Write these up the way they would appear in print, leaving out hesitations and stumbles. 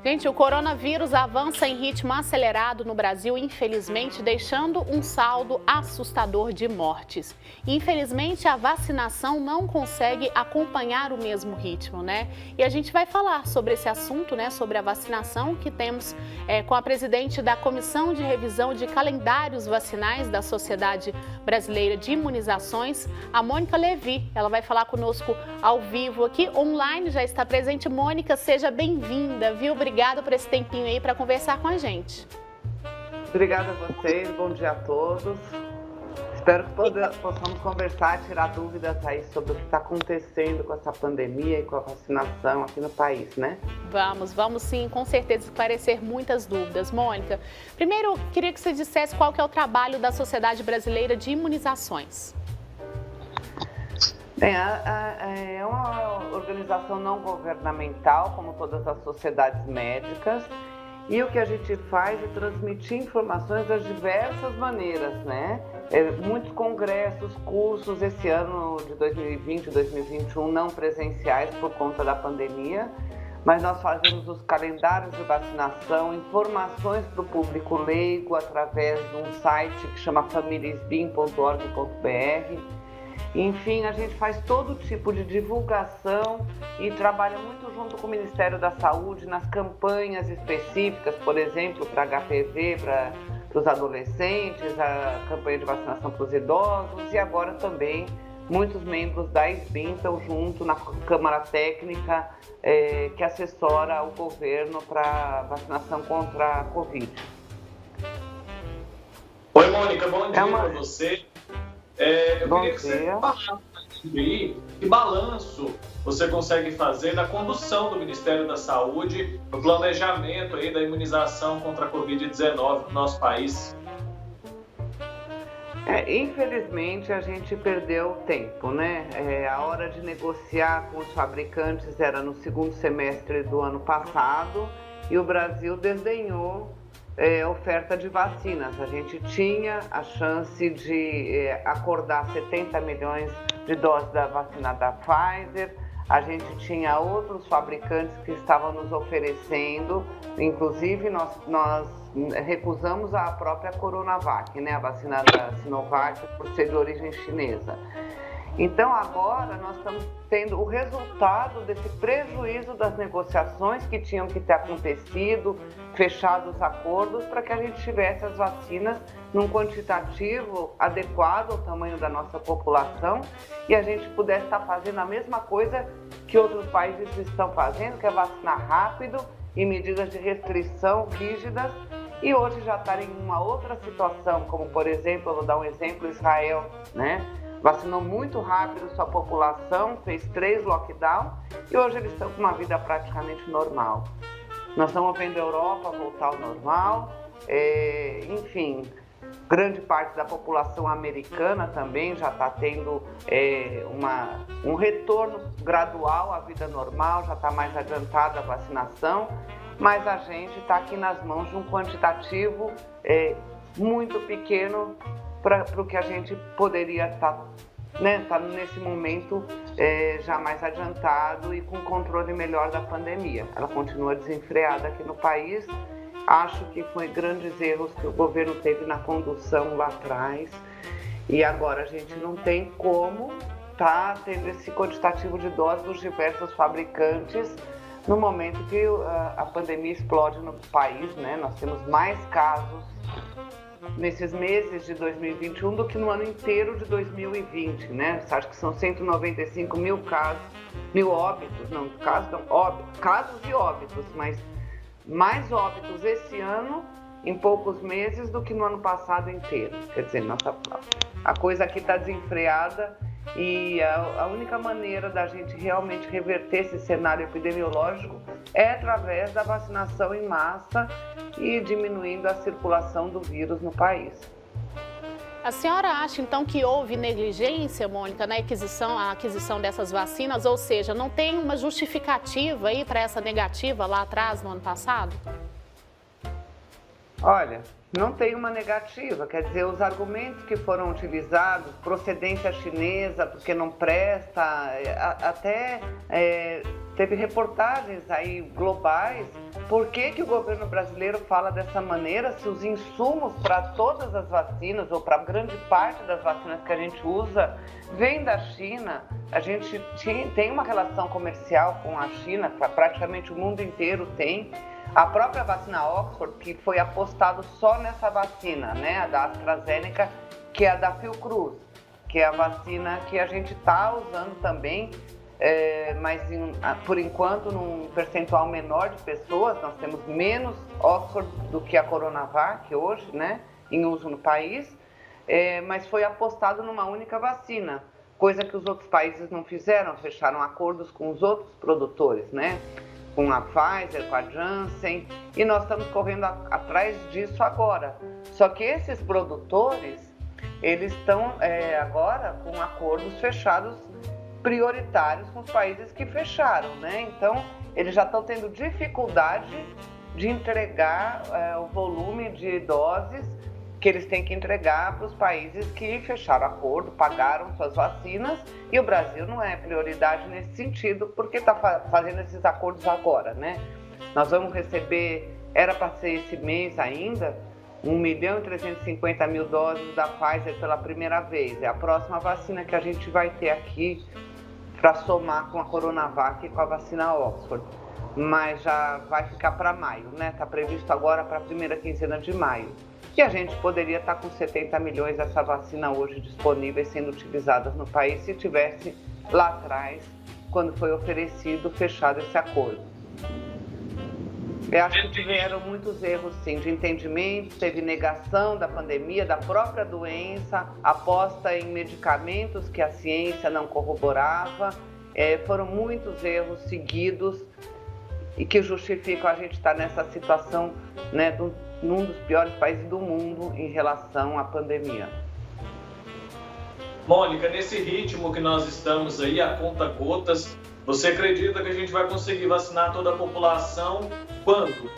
Gente, o coronavírus avança em ritmo acelerado no Brasil, infelizmente, deixando um saldo assustador de mortes. Infelizmente, a vacinação não consegue acompanhar o mesmo ritmo, né? E a gente vai falar sobre esse assunto, né? Sobre a vacinação que temos com a presidente da Comissão de Revisão de Calendários Vacinais da Sociedade Brasileira de Imunizações, a Mônica Levi. Ela vai falar conosco ao vivo aqui, online, já está presente. Mônica, seja bem-vinda, viu? Obrigada por esse tempinho aí para conversar com a gente. Obrigada a vocês, bom dia a todos. Espero que possamos conversar, tirar dúvidas aí sobre o que está acontecendo com essa pandemia e com a vacinação aqui no país, né? Vamos sim, com certeza esclarecer muitas dúvidas. Mônica, primeiro queria que você dissesse qual que é o trabalho da Sociedade Brasileira de Imunizações. Bem, é uma organização não governamental, como todas as sociedades médicas, e o que a gente faz é transmitir informações das diversas maneiras, né? Muitos congressos, cursos, esse ano de 2020 e 2021 não presenciais por conta da pandemia, mas nós fazemos os calendários de vacinação, informações para o público leigo através de um site que chama familiasbim.org.br. Enfim, a gente faz todo tipo de divulgação e trabalha muito junto com o Ministério da Saúde nas campanhas específicas, por exemplo, para HPV, para os adolescentes, a campanha de vacinação para os idosos e agora também muitos membros da SBIM estão junto na Câmara Técnica que assessora o governo para vacinação contra a Covid. Oi, Mônica, bom dia para você. Eu queria que você falasse aí que balanço você consegue fazer da condução do Ministério da Saúde no planejamento aí da imunização contra a Covid-19 no nosso país. Infelizmente, a gente perdeu tempo, né? A hora de negociar com os fabricantes era no segundo semestre do ano passado e o Brasil desdenhou oferta de vacinas. A gente tinha a chance de acordar 70 milhões de doses da vacina da Pfizer, a gente tinha outros fabricantes que estavam nos oferecendo, inclusive nós recusamos a própria Coronavac, né, a vacina da Sinovac, por ser de origem chinesa. Então agora nós estamos tendo o resultado desse prejuízo das negociações que tinham que ter acontecido, fechados acordos para que a gente tivesse as vacinas num quantitativo adequado ao tamanho da nossa população e a gente pudesse estar fazendo a mesma coisa que outros países estão fazendo, que é vacinar rápido e medidas de restrição rígidas. E hoje já está em uma outra situação, como por exemplo, eu vou dar um exemplo, Israel, né? Vacinou muito rápido sua população, fez 3 lockdowns e hoje eles estão com uma vida praticamente normal. Nós estamos vendo a Europa voltar ao normal, enfim, grande parte da população americana também já está tendo um retorno gradual à vida normal, já está mais adiantada a vacinação, mas a gente está aqui nas mãos de um quantitativo muito pequeno para o que a gente poderia estar nesse momento já mais adiantado e com controle melhor da pandemia. Ela continua desenfreada aqui no país. Acho que foi grandes erros que o governo teve na condução lá atrás e agora a gente não tem como estar tendo esse quantitativo de doses dos diversos fabricantes no momento que a pandemia explode no país, né? Nós temos mais casos nesses meses de 2021 do que no ano inteiro de 2020, né? Acho que são 195 mil casos, óbitos, não, casos e óbitos, mas mais óbitos esse ano em poucos meses do que no ano passado inteiro. Quer dizer, a coisa aqui está desenfreada e a única maneira da gente realmente reverter esse cenário epidemiológico é através da vacinação em massa e diminuindo a circulação do vírus no país. A senhora acha, então, que houve negligência, Mônica, na aquisição dessas vacinas? Ou seja, não tem uma justificativa aí para essa negativa lá atrás, no ano passado? Olha, não tem uma negativa, quer dizer, os argumentos que foram utilizados, procedência chinesa, porque não presta, até teve reportagens aí globais. Por que o governo brasileiro fala dessa maneira, se os insumos para todas as vacinas, ou para grande parte das vacinas que a gente usa, vem da China? A gente tem uma relação comercial com a China, praticamente o mundo inteiro tem. A própria vacina Oxford, que foi apostado só nessa vacina, né, a da AstraZeneca, que é a da Fiocruz, que é a vacina que a gente está usando também, mas por enquanto num percentual menor de pessoas. Nós temos menos Oxford do que a Coronavac hoje, né, em uso no país, mas foi apostado numa única vacina, coisa que os outros países não fizeram, fecharam acordos com os outros produtores, né, com a Pfizer, com a Janssen, e nós estamos correndo atrás disso agora. Só que esses produtores, eles estão agora com acordos fechados prioritários com os países que fecharam, né? Então, eles já estão tendo dificuldade de entregar o volume de doses que eles têm que entregar para os países que fecharam acordo, pagaram suas vacinas, e o Brasil não é prioridade nesse sentido, porque está fazendo esses acordos agora, né? Nós vamos receber, era para ser esse mês ainda, 1.350.000 doses da Pfizer pela primeira vez. É a próxima vacina que a gente vai ter aqui para somar com a Coronavac e com a vacina Oxford. Mas já vai ficar para maio, né? Está previsto agora para a primeira quinzena de maio. E a gente poderia estar com 70 milhões dessa vacina hoje disponíveis, sendo utilizadas no país, se tivesse lá atrás, quando foi oferecido, fechado esse acordo. Eu acho que tiveram muitos erros, sim, de entendimento, teve negação da pandemia, da própria doença, aposta em medicamentos que a ciência não corroborava. Foram muitos erros seguidos e que justificam a gente estar nessa situação, né, num dos piores países do mundo em relação à pandemia. Mônica, nesse ritmo que nós estamos aí, a conta gotas, você acredita que a gente vai conseguir vacinar toda a população quando?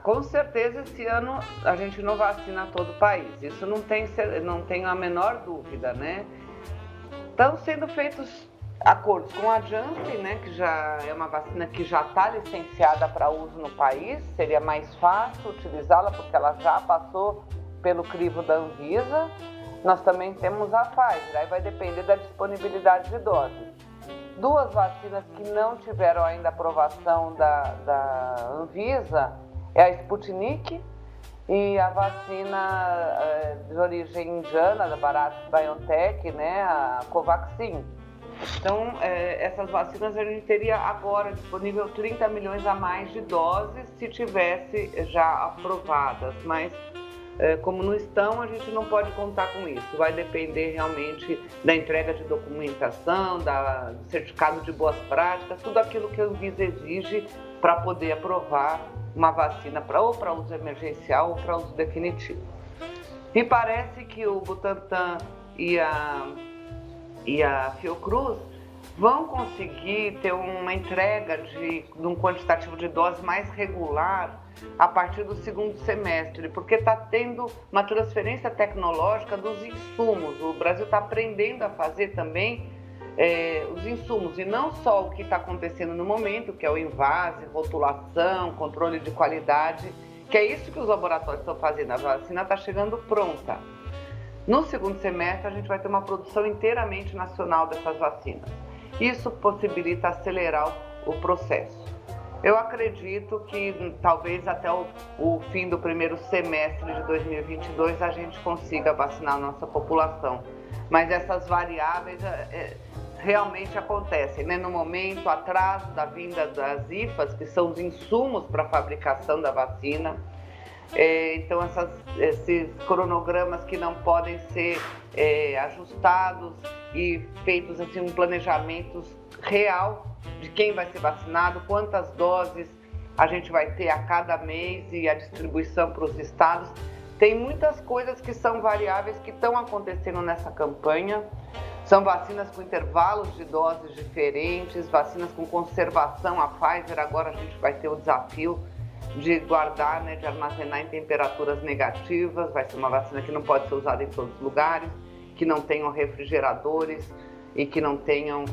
Com certeza esse ano a gente não vacina todo o país. Isso não tem a menor dúvida, né? Estão sendo feitos acordos com a Janssen, né, que já é uma vacina que já está licenciada para uso no país. Seria mais fácil utilizá-la porque ela já passou pelo crivo da Anvisa. Nós também temos a Pfizer, aí vai depender da disponibilidade de doses. Duas vacinas que não tiveram ainda aprovação da Anvisa é a Sputnik e a vacina de origem indiana, da Bharat Biotech, né, a Covaxin. Então, essas vacinas a gente teria agora disponível 30 milhões a mais de doses se tivesse já aprovadas, mas como não estão, a gente não pode contar com isso. Vai depender realmente da entrega de documentação, do certificado de boas práticas, tudo aquilo que a Anvisa exige para poder aprovar uma vacina ou para uso emergencial ou para uso definitivo. Me parece que o Butantan e a Fiocruz vão conseguir ter uma entrega de um quantitativo de doses mais regular a partir do segundo semestre, porque está tendo uma transferência tecnológica dos insumos. O Brasil está aprendendo a fazer também os insumos, e não só o que está acontecendo no momento, que é o invase, rotulação, controle de qualidade, que é isso que os laboratórios estão fazendo. A vacina está chegando pronta. No segundo semestre, a gente vai ter uma produção inteiramente nacional dessas vacinas. Isso possibilita acelerar o processo. Eu acredito que talvez até o fim do primeiro semestre de 2022 a gente consiga vacinar a nossa população. Mas essas variáveis realmente acontecem, né? No momento, atraso da vinda das IFAs, que são os insumos para a fabricação da vacina. Então, esses cronogramas que não podem ser ajustados e feitos assim, um planejamento real de quem vai ser vacinado, quantas doses a gente vai ter a cada mês e a distribuição para os estados. Tem muitas coisas que são variáveis que estão acontecendo nessa campanha. São vacinas com intervalos de doses diferentes, vacinas com conservação. A Pfizer agora a gente vai ter o desafio de guardar, né, de armazenar em temperaturas negativas. Vai ser uma vacina que não pode ser usada em todos os lugares, que não tenham refrigeradores e que não tenham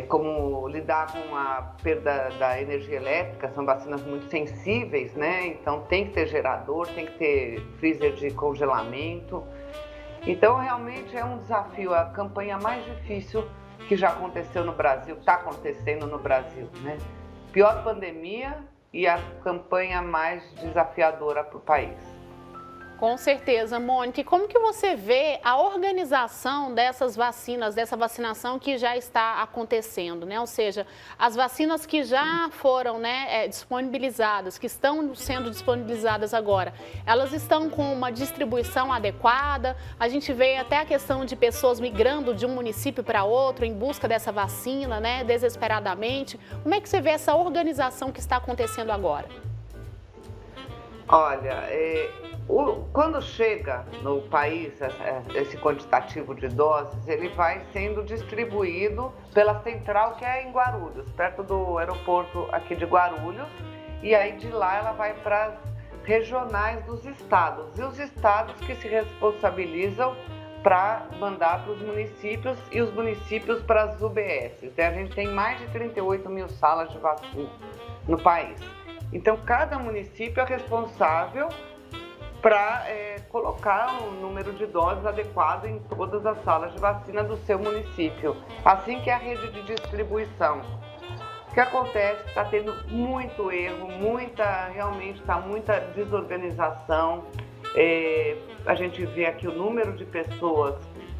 como lidar com a perda da energia elétrica, são vacinas muito sensíveis, né? Então tem que ter gerador, tem que ter freezer de congelamento. Então realmente é um desafio, a campanha mais difícil que já aconteceu no Brasil, está acontecendo no Brasil, né? Pior pandemia e a campanha mais desafiadora para o país. Com certeza, Mônica. E como que você vê a organização dessas vacinas, dessa vacinação que já está acontecendo, né? Ou seja, as vacinas que já foram, né, disponibilizadas, que estão sendo disponibilizadas agora, elas estão com uma distribuição adequada? A gente vê até a questão de pessoas migrando de um município para outro em busca dessa vacina, né, desesperadamente. Como é que você vê essa organização que está acontecendo agora? Olha, quando chega no país esse quantitativo de doses, ele vai sendo distribuído pela central que é em Guarulhos, perto do aeroporto aqui de Guarulhos, e aí de lá ela vai para as regionais dos estados, e os estados que se responsabilizam para mandar para os municípios e os municípios para as UBS. Então, a gente tem mais de 38 mil salas de vacina no país. Então, cada município é responsável para colocar um número de doses adequado em todas as salas de vacina do seu município. Assim que é a rede de distribuição. O que acontece? Está tendo muito erro, realmente está muita desorganização. A gente vê aqui o número de pessoas,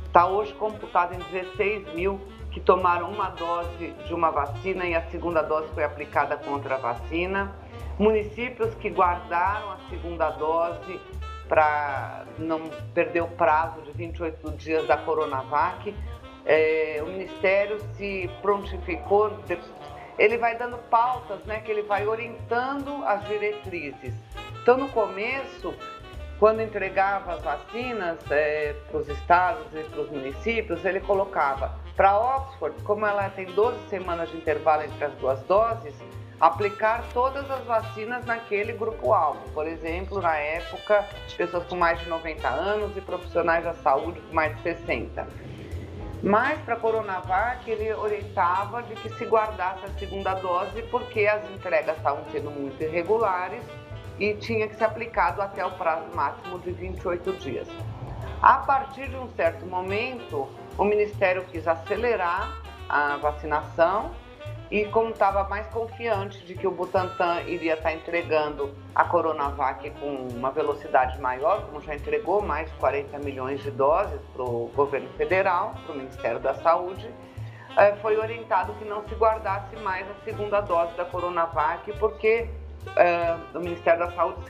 está hoje computado em 16 mil que tomaram uma dose de uma vacina e a segunda dose foi aplicada contra a vacina. Municípios que guardaram a segunda dose para não perder o prazo de 28 dias da Coronavac. O Ministério se prontificou, ele vai dando pautas, né, que ele vai orientando as diretrizes. Então, no começo, quando entregava as vacinas para os estados e para os municípios, ele colocava para Oxford, como ela tem 12 semanas de intervalo entre as duas doses, aplicar todas as vacinas naquele grupo-alvo. Por exemplo, na época, pessoas com mais de 90 anos e profissionais da saúde com mais de 60. Mas para a Coronavac, ele orientava de que se guardasse a segunda dose porque as entregas estavam sendo muito irregulares e tinha que ser aplicado até o prazo máximo de 28 dias. A partir de um certo momento, o Ministério quis acelerar a vacinação e, como estava mais confiante de que o Butantan iria estar entregando a Coronavac com uma velocidade maior, como já entregou mais de 40 milhões de doses para o governo federal, para o Ministério da Saúde, foi orientado que não se guardasse mais a segunda dose da Coronavac, porque o Ministério da Saúde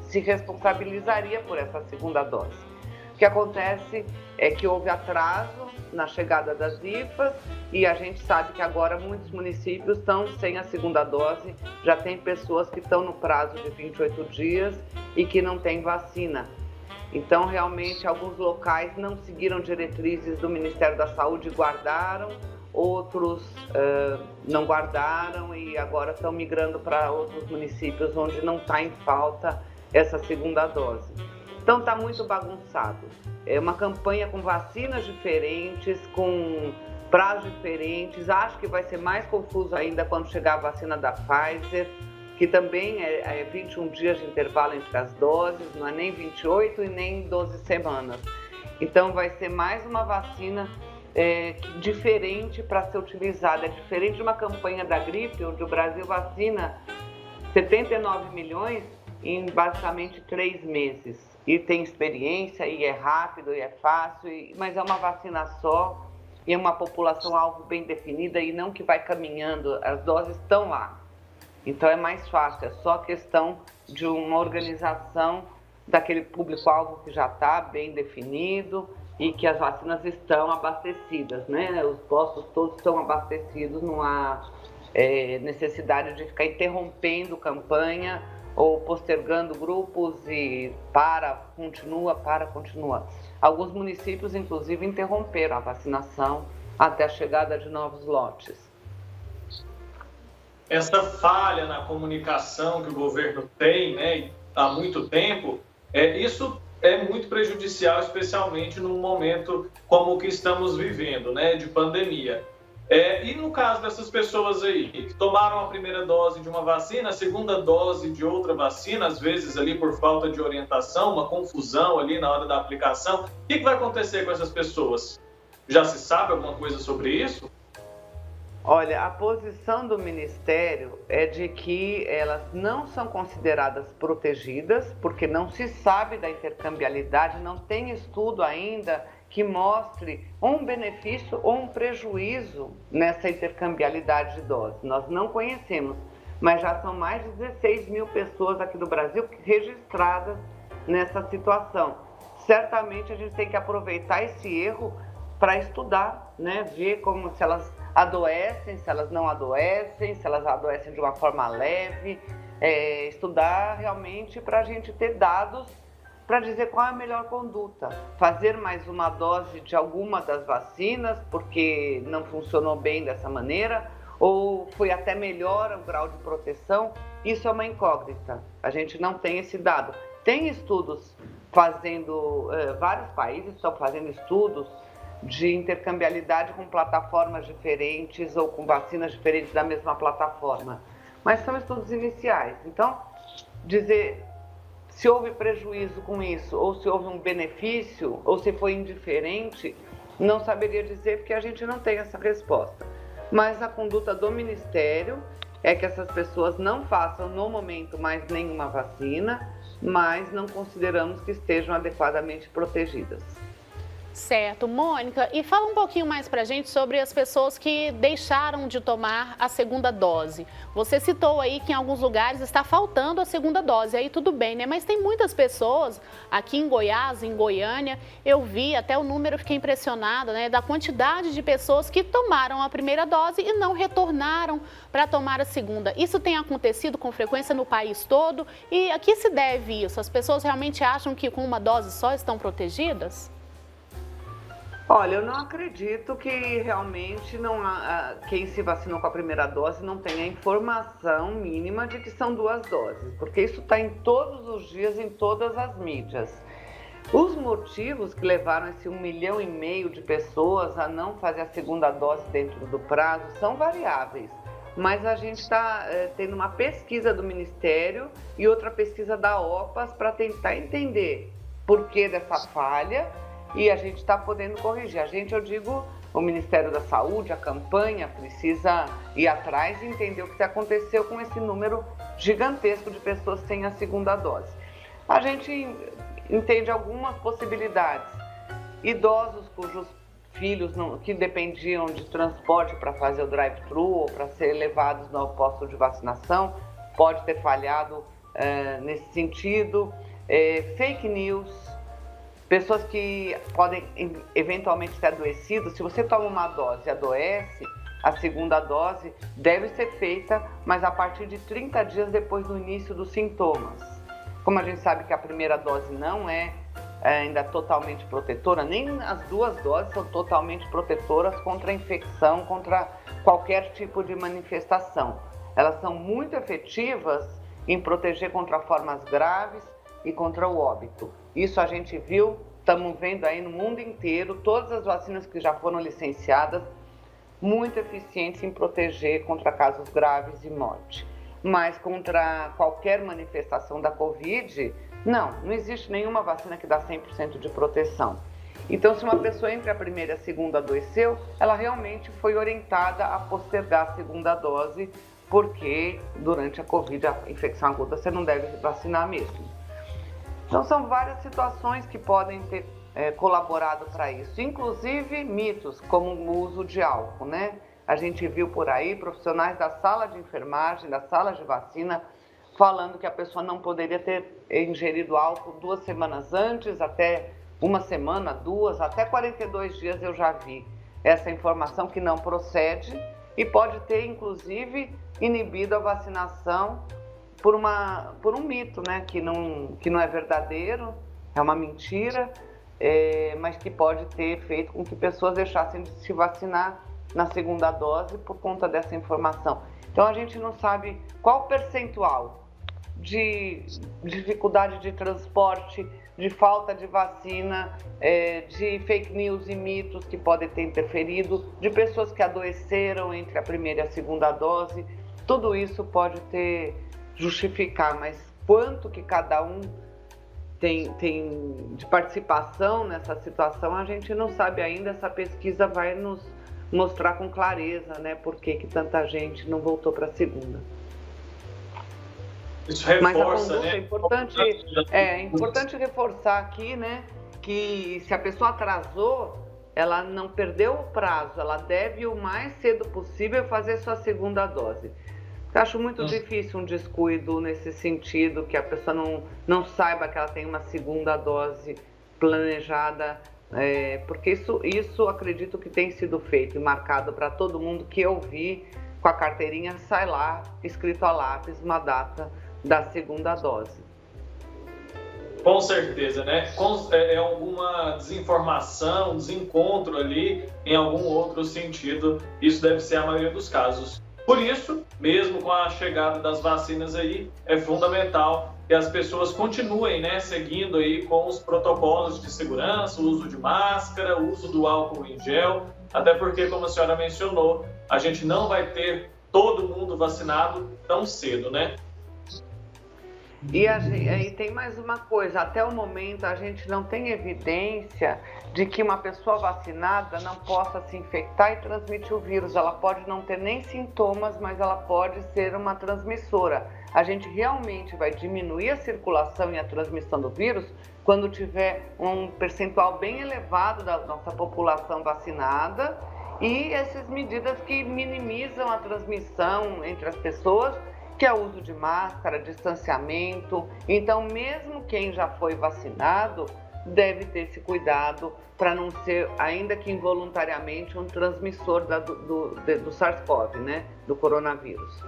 se responsabilizaria por essa segunda dose. O que acontece é que houve atraso na chegada das IFAs e a gente sabe que agora muitos municípios estão sem a segunda dose, já tem pessoas que estão no prazo de 28 dias e que não têm vacina. Então, realmente, alguns locais não seguiram diretrizes do Ministério da Saúde e guardaram, outros não guardaram e agora estão migrando para outros municípios onde não está em falta essa segunda dose. Então está muito bagunçado. É uma campanha com vacinas diferentes, com prazos diferentes. Acho que vai ser mais confuso ainda quando chegar a vacina da Pfizer, que também é 21 dias de intervalo entre as doses, não é nem 28 e nem 12 semanas. Então vai ser mais uma vacina diferente para ser utilizada. É diferente de uma campanha da gripe, onde o Brasil vacina 79 milhões em basicamente 3 meses. E tem experiência, e é rápido, e é fácil, mas é uma vacina só, e é uma população-alvo bem definida, e não que vai caminhando, as doses estão lá. Então é mais fácil, é só questão de uma organização daquele público-alvo que já está bem definido, e que as vacinas estão abastecidas, né? Os postos todos estão abastecidos, não há necessidade de ficar interrompendo campanha, ou postergando grupos e continua. Alguns municípios, inclusive, interromperam a vacinação até a chegada de novos lotes. Essa falha na comunicação que o governo tem, né, há muito tempo, isso é muito prejudicial, especialmente num momento como o que estamos vivendo, né, de pandemia. E no caso dessas pessoas aí que tomaram a primeira dose de uma vacina, a segunda dose de outra vacina, às vezes ali por falta de orientação, uma confusão ali na hora da aplicação, o que vai acontecer com essas pessoas? Já se sabe alguma coisa sobre isso? Olha, a posição do Ministério é de que elas não são consideradas protegidas, porque não se sabe da intercambiabilidade, não tem estudo ainda que mostre um benefício ou um prejuízo nessa intercambiabilidade de doses. Nós não conhecemos, mas já são mais de 16 mil pessoas aqui do Brasil registradas nessa situação. Certamente a gente tem que aproveitar esse erro para estudar, né? Ver como se elas adoecem, se elas não adoecem, se elas adoecem de uma forma leve, estudar realmente para a gente ter dados para dizer qual é a melhor conduta. Fazer mais uma dose de alguma das vacinas, porque não funcionou bem dessa maneira, ou foi até melhor o grau de proteção, isso é uma incógnita. A gente não tem esse dado. Tem estudos fazendo, vários países estão fazendo estudos de intercambiabilidade com plataformas diferentes ou com vacinas diferentes da mesma plataforma. Mas são estudos iniciais. Então, dizer se houve prejuízo com isso, ou se houve um benefício, ou se foi indiferente, não saberia dizer porque a gente não tem essa resposta. Mas a conduta do Ministério é que essas pessoas não façam no momento mais nenhuma vacina, mas não consideramos que estejam adequadamente protegidas. Certo. Mônica, e fala um pouquinho mais pra gente sobre as pessoas que deixaram de tomar a segunda dose. Você citou aí que em alguns lugares está faltando a segunda dose, aí tudo bem, né? Mas tem muitas pessoas aqui em Goiás, em Goiânia, eu vi até o número, fiquei impressionada, né? Da quantidade de pessoas que tomaram a primeira dose e não retornaram para tomar a segunda. Isso tem acontecido com frequência no país todo? E a que se deve isso? As pessoas realmente acham que com uma dose só estão protegidas? Olha, eu não acredito que realmente quem se vacinou com a primeira dose não tenha informação mínima de que são 2 doses, porque isso está em todos os dias, em todas as mídias. Os motivos que levaram esse 1,5 milhão de pessoas a não fazer a segunda dose dentro do prazo são variáveis, mas a gente está tendo uma pesquisa do Ministério e outra pesquisa da OPAS para tentar entender por que dessa falha. E a gente está podendo corrigir. Eu digo, o Ministério da Saúde, a campanha precisa ir atrás e entender o que aconteceu com esse número gigantesco de pessoas sem a segunda dose. A gente entende algumas possibilidades. Idosos cujos filhos que dependiam de transporte para fazer o drive-thru ou para ser levados no posto de vacinação, pode ter falhado nesse sentido. Fake news. Pessoas que podem eventualmente ter adoecido, se você toma uma dose e adoece, a segunda dose deve ser feita, mas a partir de 30 dias depois do início dos sintomas. Como a gente sabe que a primeira dose não é ainda totalmente protetora, nem as 2 doses são totalmente protetoras contra a infecção, contra qualquer tipo de manifestação. Elas são muito efetivas em proteger contra formas graves e contra o óbito. Isso a gente viu, estamos vendo aí no mundo inteiro, todas as vacinas que já foram licenciadas, muito eficientes em proteger contra casos graves e morte. Mas contra qualquer manifestação da Covid, não existe nenhuma vacina que dá 100% de proteção. Então, se uma pessoa entre a primeira e a segunda adoeceu, ela realmente foi orientada a postergar a segunda dose, porque durante a Covid, a infecção aguda, você não deve vacinar mesmo. Então, são várias situações que podem ter colaborado para isso, inclusive mitos, como o uso de álcool, né? A gente viu por aí profissionais da sala de enfermagem, da sala de vacina, falando que a pessoa não poderia ter ingerido álcool 2 semanas antes, até 1 semana, 2, até 42 dias eu já vi essa informação que não procede e pode ter, inclusive, inibido a vacinação por um mito, né, que não é verdadeiro, é uma mentira, mas que pode ter feito com que pessoas deixassem de se vacinar na segunda dose por conta dessa informação. Então, a gente não sabe qual percentual de dificuldade de transporte, de falta de vacina, de fake news e mitos que podem ter interferido, de pessoas que adoeceram entre a primeira e a segunda dose. Tudo isso pode justificar, mas quanto que cada um tem de participação nessa situação, a gente não sabe ainda. Essa pesquisa vai nos mostrar com clareza, né, por que tanta gente não voltou para a segunda. Isso reforça, mas a conduta, né? É importante reforçar aqui, né, que se a pessoa atrasou, ela não perdeu o prazo, ela deve o mais cedo possível fazer sua segunda dose. Eu acho muito difícil um descuido nesse sentido, que a pessoa não saiba que ela tem uma segunda dose planejada, porque isso acredito que tem sido feito e marcado para todo mundo que eu vi com a carteirinha, sai lá, escrito a lápis, uma data da segunda dose. Com certeza, né? É alguma desinformação, desencontro ali em algum outro sentido. Isso deve ser a maioria dos casos. Por isso, mesmo com a chegada das vacinas aí, é fundamental que as pessoas continuem, né, seguindo aí com os protocolos de segurança, o uso de máscara, o uso do álcool em gel, até porque, como a senhora mencionou, a gente não vai ter todo mundo vacinado tão cedo, né? E tem mais uma coisa, até o momento a gente não tem evidência de que uma pessoa vacinada não possa se infectar e transmitir o vírus. Ela pode não ter nem sintomas, mas ela pode ser uma transmissora. A gente realmente vai diminuir a circulação e a transmissão do vírus quando tiver um percentual bem elevado da nossa população vacinada e essas medidas que minimizam a transmissão entre as pessoas, que é o uso de máscara, distanciamento. Então, mesmo quem já foi vacinado deve ter esse cuidado para não ser, ainda que involuntariamente, um transmissor do SARS-CoV, né? Do coronavírus.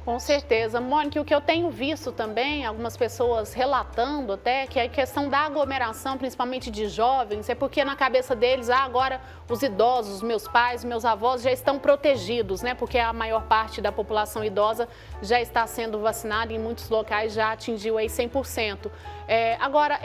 Com certeza. Mônica, o que eu tenho visto também, algumas pessoas relatando até, que a questão da aglomeração, principalmente de jovens, é porque na cabeça deles, agora os idosos, meus pais, meus avós já estão protegidos, né? Porque a maior parte da população idosa já está sendo vacinada e em muitos locais já atingiu aí 100%. Agora,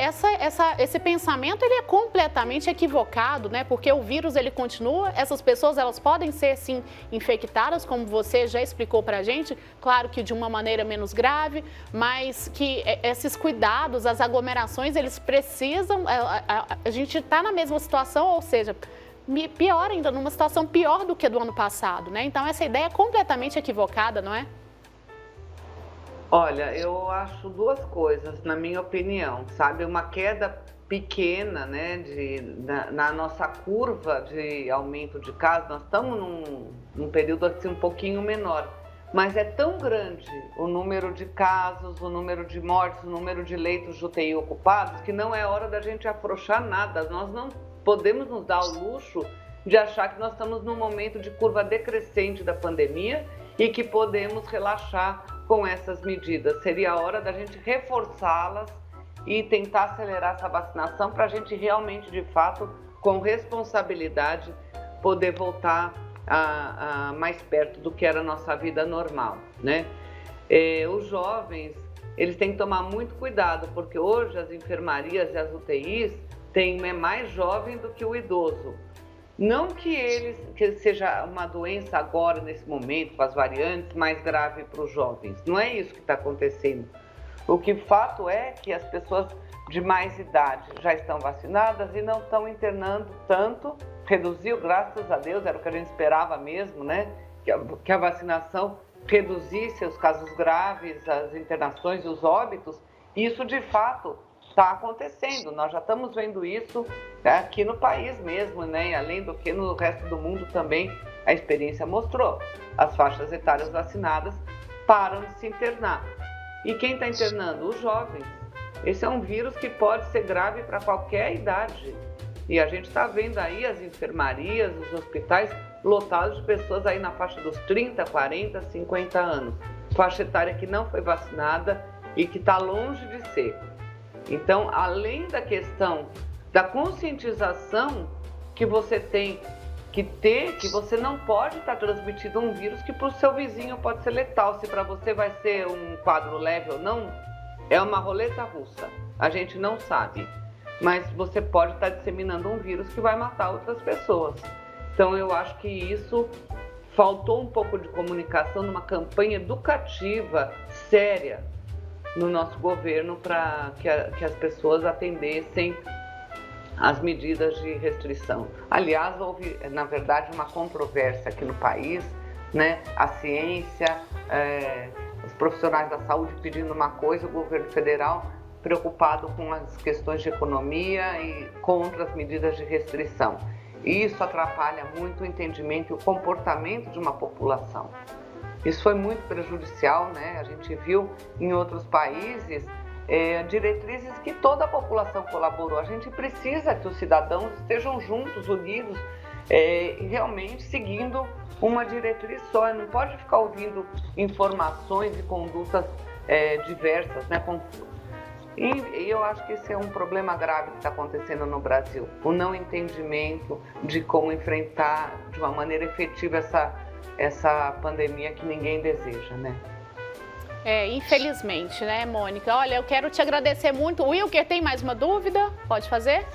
esse pensamento ele é completamente equivocado, né? Porque o vírus ele continua, essas pessoas elas podem ser sim infectadas, como você já explicou pra gente, claro que de uma maneira menos grave, mas que esses cuidados, as aglomerações, eles precisam, a gente está na mesma situação, ou seja, pior ainda, numa situação pior do que do ano passado, né? Então essa ideia é completamente equivocada, não é? Olha, eu acho duas coisas, na minha opinião, sabe? Uma queda pequena, né, na nossa curva de aumento de casos, nós estamos num período assim um pouquinho menor, mas é tão grande o número de casos, o número de mortes, o número de leitos de UTI ocupados, que não é hora da gente afrouxar nada. Nós não podemos nos dar o luxo de achar que nós estamos num momento de curva decrescente da pandemia e que podemos relaxar com essas medidas. Seria a hora da gente reforçá-las e tentar acelerar essa vacinação para a gente realmente, de fato, com responsabilidade, poder voltar a mais perto do que era a nossa vida normal, né? Os jovens, eles têm que tomar muito cuidado, porque hoje as enfermarias e as UTIs têm mais jovem do que o idoso. Não que seja uma doença agora, nesse momento, com as variantes, mais grave para os jovens. Não é isso que está acontecendo. O que fato é que as pessoas de mais idade já estão vacinadas e não estão internando tanto. Reduziu, graças a Deus, era o que a gente esperava mesmo, né? Que a vacinação reduzisse os casos graves, as internações e os óbitos. Isso, de fato, está acontecendo. Nós já estamos vendo isso aqui no país mesmo, né? E além do que no resto do mundo também a experiência mostrou. As faixas etárias vacinadas param de se internar. E quem está internando? Os jovens. Esse é um vírus que pode ser grave para qualquer idade. E a gente está vendo aí as enfermarias, os hospitais lotados de pessoas aí na faixa dos 30, 40, 50 anos. Faixa etária que não foi vacinada e que está longe de ser. Então, além da questão da conscientização que você tem que ter, que você não pode estar transmitindo um vírus que para o seu vizinho pode ser letal. Se para você vai ser um quadro leve ou não, é uma roleta russa. A gente não sabe. Mas você pode estar disseminando um vírus que vai matar outras pessoas. Então eu acho que isso faltou um pouco de comunicação numa campanha educativa séria no nosso governo para que as pessoas atendessem as medidas de restrição. Aliás, houve, na verdade, uma controvérsia aqui no país, né? A ciência, os profissionais da saúde pedindo uma coisa, o governo federal preocupado com as questões de economia e contra as medidas de restrição. E isso atrapalha muito o entendimento e o comportamento de uma população. Isso foi muito prejudicial, né? A gente viu em outros países diretrizes que toda a população colaborou. A gente precisa que os cidadãos estejam juntos, unidos, realmente seguindo uma diretriz só. Não pode ficar ouvindo informações e condutas diversas, né? E eu acho que esse é um problema grave que está acontecendo no Brasil. O não entendimento de como enfrentar de uma maneira efetiva essa pandemia que ninguém deseja, né? Infelizmente, né, Mônica? Olha, eu quero te agradecer muito. Wilker, tem mais uma dúvida? Pode fazer?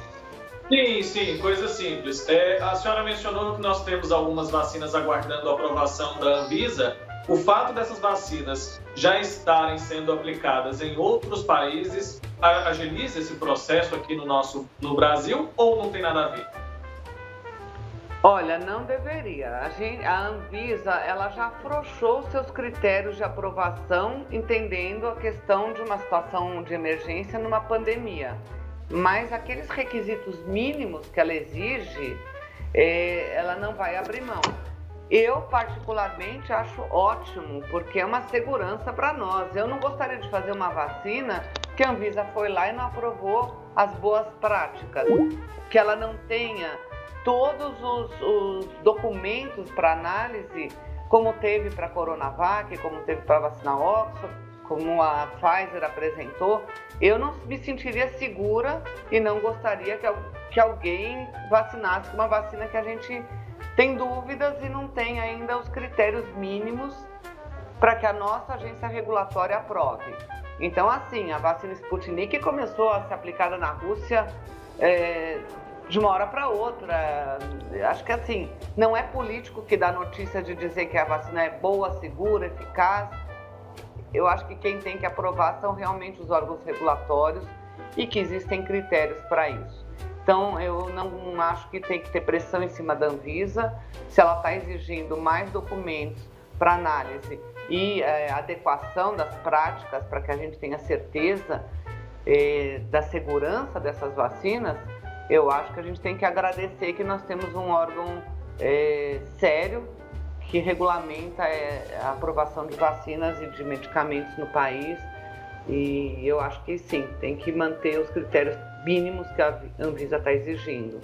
Sim, coisa simples. A senhora mencionou que nós temos algumas vacinas aguardando a aprovação da Anvisa. O fato dessas vacinas já estarem sendo aplicadas em outros países agiliza esse processo aqui no Brasil ou não tem nada a ver? Olha, não deveria. A Anvisa, ela já afrouxou seus critérios de aprovação, entendendo a questão de uma situação de emergência numa pandemia. Mas aqueles requisitos mínimos que ela exige, ela não vai abrir mão. Eu, particularmente, acho ótimo, porque é uma segurança para nós. Eu não gostaria de fazer uma vacina que a Anvisa foi lá e não aprovou as boas práticas, que ela não tenha todos os documentos para análise, como teve para a Coronavac, como teve para a vacina Oxford, como a Pfizer apresentou. Eu não me sentiria segura e não gostaria que alguém vacinasse uma vacina que a gente tem dúvidas e não tem ainda os critérios mínimos para que a nossa agência regulatória aprove. Então, assim, a vacina Sputnik começou a ser aplicada na Rússia de uma hora para outra. Acho que, assim, não é político que dá notícia de dizer que a vacina é boa, segura, eficaz. Eu acho que quem tem que aprovar são realmente os órgãos regulatórios e que existem critérios para isso. Então, eu não acho que tem que ter pressão em cima da Anvisa. Se ela está exigindo mais documentos para análise e adequação das práticas para que a gente tenha certeza da segurança dessas vacinas, eu acho que a gente tem que agradecer que nós temos um órgão sério que regulamenta a aprovação de vacinas e de medicamentos no país. E eu acho que sim, tem que manter os critérios mínimos que a Anvisa está exigindo.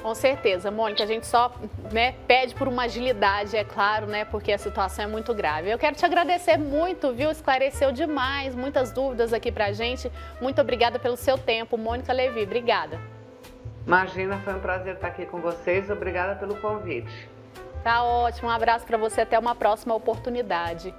Com certeza, Mônica, a gente só pede por uma agilidade, é claro, né, porque a situação é muito grave. Eu quero te agradecer muito, viu? Esclareceu demais, muitas dúvidas aqui pra gente. Muito obrigada pelo seu tempo, Mônica Levi, obrigada. Imagina, foi um prazer estar aqui com vocês, obrigada pelo convite. Tá ótimo, um abraço para você, até uma próxima oportunidade.